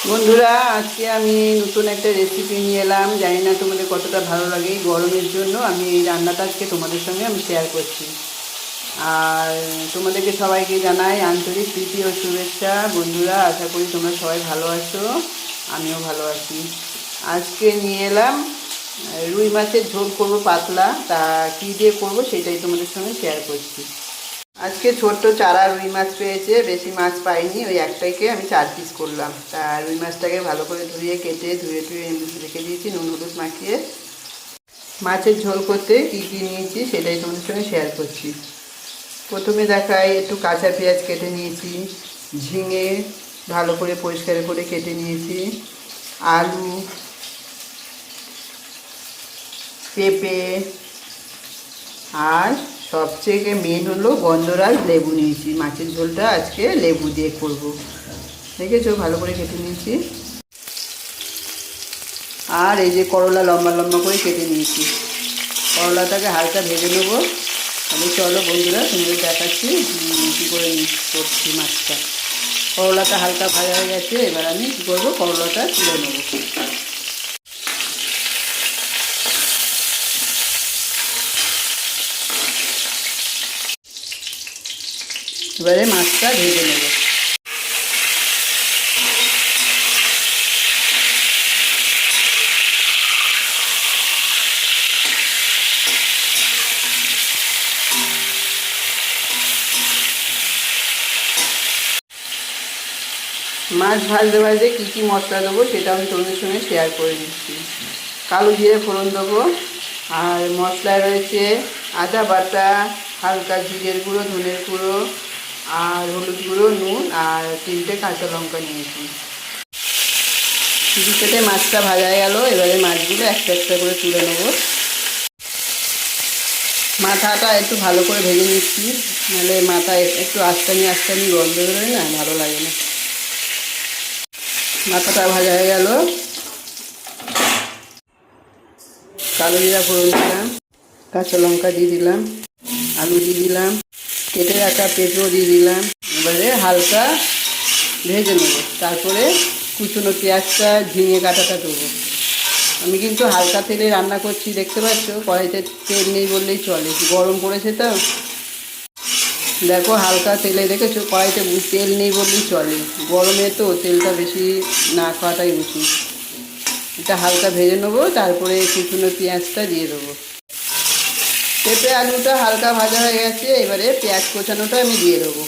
বন্ধুরা, আজকে আমি নতুন একটা রেসিপি নিয়ে এলাম। জানি না তোমাদের কতটা ভালো লাগে। এই গরমের জন্য আমি এই রান্নাটা আজকে তোমাদের সঙ্গে আমি শেয়ার করছি। আর তোমাদেরকে সবাইকে জানাই আন্তরিক প্রীতি ও শুভেচ্ছা। বন্ধুরা, আশা করি তোমরা সবাই ভালো আছো, আমিও ভালো আছি। আজকে নিয়ে এলাম রুই মাছের ঝোল করবো পাতলা। তা কী দিয়ে করবো সেটাই তোমাদের সঙ্গে শেয়ার করছি। আজকে ছোট্ট চারা রুই মাছ পেয়েছে, বেশি মাছ পাইনি, ওই একটাইকে আমি 4 পিস করলাম। তা রুই মাছটাকে ভালো করে ধুয়ে কেটে ধুয়ে রেখে দিয়েছি নুন হলুদ মাখিয়ে। মাছের ঝোল করতে কী কী নিয়েছি সেটাই তোমাদের সঙ্গে শেয়ার করছি। প্রথমে দেখাই, একটু কাঁচা পেঁয়াজ কেটে নিয়েছি, ঝিঙে ভালো করে পরিষ্কার করে কেটে নিয়েছি, আলু, পেঁপে, আর সবচেয়ে মেন হলো গন্ধরাজ লেবু নিয়েছি। মাছের ঝোলটা আজকে লেবু দিয়ে করব। দেখেছো, ভালো করে কেটে নিয়েছি। আর এই যে করলা লম্বা লম্বা করে কেটে নিয়েছি। করলাটাকে হালকা ভেজে নেবো। আমি চলো বন্ধুরা তোমাদের দেখাচ্ছি কী করে করছি মাছটা। করলাটা হালকা ভাজা হয়ে গেছে, এবার আমি কী করবো, করলাটা তুলে নেবো। এবারে মাছটা ভেজে নেব। মাছ ভাজতে ভাজতে কী কী মশলা দেবো সেটা আমি তোমাদের সঙ্গে শেয়ার করে দিচ্ছি। কালো জিরে ফোড়ন দেবো, আর মশলায় রয়েছে আদা বাটা, হালকা জিরের গুঁড়ো, ধনের গুঁড়ো, আর হলুদ গুঁড়ো, নুন, আর 3টে কাঁচা লঙ্কা নিয়েছি। দুটোতে মাছটা ভাজা গেল, এবারে মাছগুলো একটা একটা করে তুলে নেব। মাথাটা একটু ভালো করে ভেজে নিচ্ছি, নাহলে মাথায় একটু আস্তানি আস্তানি গন্ধ বেরোয় না, ভালো লাগে না। মাথাটা ভাজা হয়ে গেল, কালো জিরা ফোড়ন দিলাম, কাঁচা লঙ্কা দিয়ে দিলাম, আলু দিয়ে দিলাম, কেটে রাখা পেঁপেও দিয়ে দিলাম। এবারে হালকা ভেজে নেব, তারপরে কুচনো পেঁয়াজটা, ঝিঙে কাটাটা দেবো। আমি কিন্তু হালকা তেলে রান্না করছি, দেখতে পাচ্ছ কড়াইতে তেল নেই বললেই চলে, গরম পড়েছে তো। দেখো হালকা তেলে, দেখেছো কড়াইতে তেল নেই বললেই চলে, গরমে তো তেলটা বেশি না খাওয়াটাই উচিত। এটা হালকা ভেজে নেবো, তারপরে কুচনো পেঁয়াজটা দিয়ে দেবো। পেঁপে আলুটা হালকা ভাজা হয়ে গেছে, এবারে পেঁয়াজ কোচানোটা আমি দিয়ে দেবো।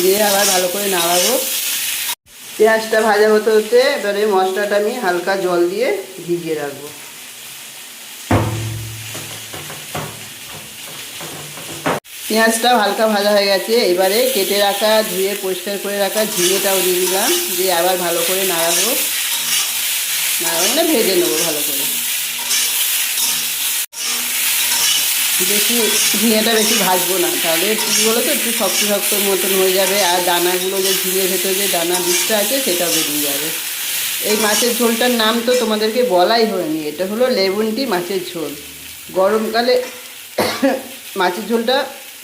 দিয়ে আবার ভালো করে নাড়াবো। পেঁয়াজটা ভাজা হতে হতে এবারে মশলাটা আমি হালকা জল দিয়ে ভিজিয়ে রাখবো। পেঁয়াজটা হালকা ভাজা হয়ে গেছে, এবারে কেটে রাখা ধুয়ে পরিষ্কার করে রাখা ঝিঙেটাও দিয়ে দিলাম, দিয়ে আবার ভালো করে নাড়াবো। মানে ভেজে নেবো ভালো করে। বেশি ঝিঙেটা বেশি ভাজবো না, তাহলে কী বলো তো, একটু শক্ত শক্ত মতন হয়ে যাবে, আর দানাগুলো যে ঝিঙের ভেতরে যে দানা বীজটা আছে সেটাও বেরিয়ে যাবে। এই মাছের ঝোলটার নাম তো তোমাদেরকে বলাই হয়নি, এটা হলো লেবুনটি মাছের ঝোল। গরমকালে মাছের ঝোলটা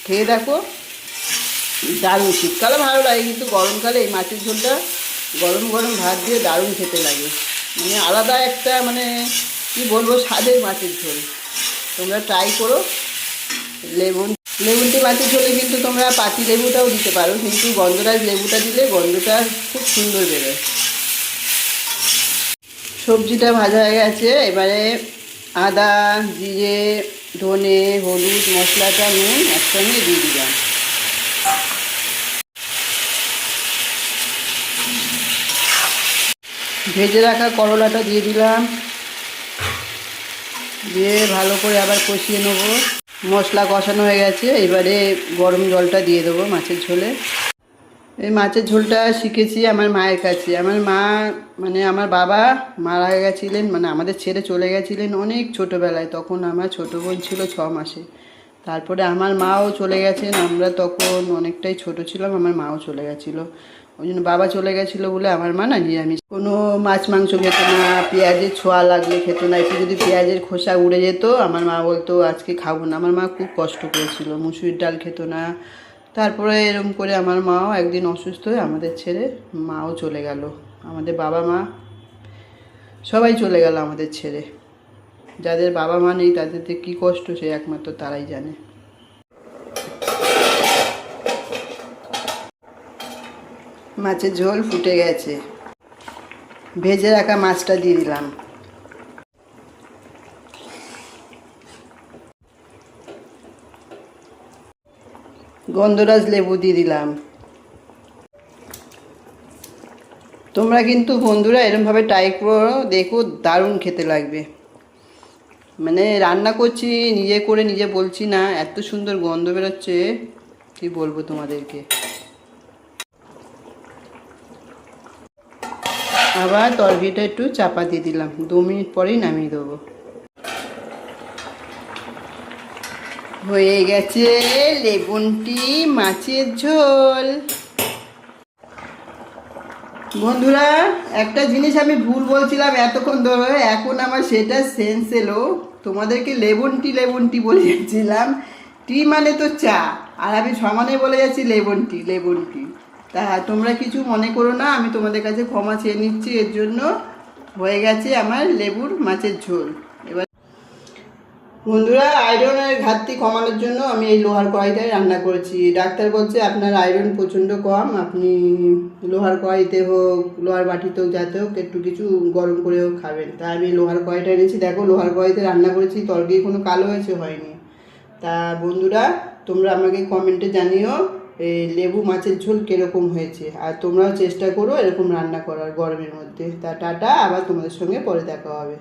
খেয়ে দেখো, দারুণ। শীতকালে ভালো লাগে, কিন্তু গরমকালে এই মাছের ঝোলটা গরম গরম ভাত দিয়ে দারুণ খেতে লাগে। মানে আলাদা একটা, মানে কী বলবো, স্বাদের মাছের ঝোল। তোমরা ট্রাই করো। লেবুনটি মাছের ঝোলে কিন্তু তোমরা পাতি লেবুটাও দিতে পারো, কিন্তু গন্ধরাজ লেবুটা দিলে গন্ধটা খুব সুন্দর বেরোয়। সবজিটা ভাজা হয়ে গেছে, এবারে আদা, জিরে, ধনে, হলুদ, মশলাটা, নুন একসঙ্গে দিয়ে দিলাম। ভেজে রাখা করলাটা দিয়ে দিলাম, দিয়ে ভালো করে আবার কষিয়ে নেবো। মশলা কষানো হয়ে গেছে, এবারে গরম জলটা দিয়ে দেবো মাছের ঝোলে। এই মাছের ঝোলটা শিখেছি আমার মায়ের কাছে। আমার মা, মানে আমার বাবা মারা গেছিলেন, মানে আমাদের ছেড়ে চলে গেছিলেন অনেক ছোটোবেলায়। তখন আমার ছোটো বোন ছিল 6 মাসে। তারপরে আমার মাও চলে গেছেন, আমরা তখন অনেকটাই ছোট ছিলাম, আমার মাও চলে গেছিলো। ওই জন্য বাবা চলে গেছিলো বলে আমার মা না নিরামিষ, কোনো মাছ মাংস খেত না, পেঁয়াজের ছোঁয়া লাগলে খেত না। একটু যদি পেঁয়াজের খোসা উড়ে যেত আমার মা বলতো আজকে খাবো না। আমার মা খুব কষ্ট করেছিল, মুসুরির ডাল খেত না, তারপরে এরকম করে আমার মাও একদিন অসুস্থ হয়ে আমাদের ছেড়ে মাও চলে গেল, আমাদের বাবা মা সবাই চলে গেল আমাদের ছেড়ে। যাদের বাবা মা নেই তাদের যে কী কষ্ট সে একমাত্র তারাই জানে। মাছের ঝোল ফুটে গেছে, ভেজে রাখা মাছটা দিয়ে দিলাম। গন্ধরাজ লেবু দিয়ে দিলাম। তোমরা কিন্তু বন্ধুরা এরমভাবে ট্রাই করো, দেখো দারুণ খেতে লাগবে। মানে রান্না করছি নিজে করে, নিজে বলছি না, এত সুন্দর গন্ধ বেরোচ্ছে কি বলবো তোমাদেরকে। আবার তরকারিটা একটু চাপা দিয়ে দিলাম, 2 মিনিট পরেই নামিয়ে দেবো। হয়ে গেছে লেবুনটি মাছের ঝোল। বন্ধুরা একটা জিনিস আমি ভুল বলছিলাম এতক্ষণ ধরে, এখন আমার সেটা সেন্স এলো। তোমাদেরকে লেবুনটি বলে যাচ্ছিলাম, টি মানে তো চা, আর আমি সমানে বলে যাচ্ছি লেবুনটি। তা তোমরা কিছু মনে করো না, আমি তোমাদের কাছে ক্ষমা চেয়ে নিচ্ছি এর জন্য। হয়ে গেছে আমার লেবুর মাছের ঝোল। এবার বন্ধুরা আয়রনের ঘাটতি কমানোর জন্য আমি এই লোহার কড়াইটায় রান্না করেছি। ডাক্তার বলছে আপনার আয়রন প্রচণ্ড কম, আপনি লোহার কড়াইতে হোক, লোহার বাটিতে হোক, যাতে হোক একটু কিছু গরম করে হোক খাবেন। তাই আমি লোহার কড়াইটা এনেছি। দেখো লোহার কড়াইতে রান্না করেছি, তরকারি কোনো কালো হয়নি। তা বন্ধুরা তোমরা আমাকে কমেন্টে জানিও এই লেবু মাছের ঝোল কীরকম হয়েছে, আর তোমরাও চেষ্টা করো এরকম রান্না করার গরমের মধ্যে। তা টাটা, আবার তোমাদের সঙ্গে পরে দেখা হবে।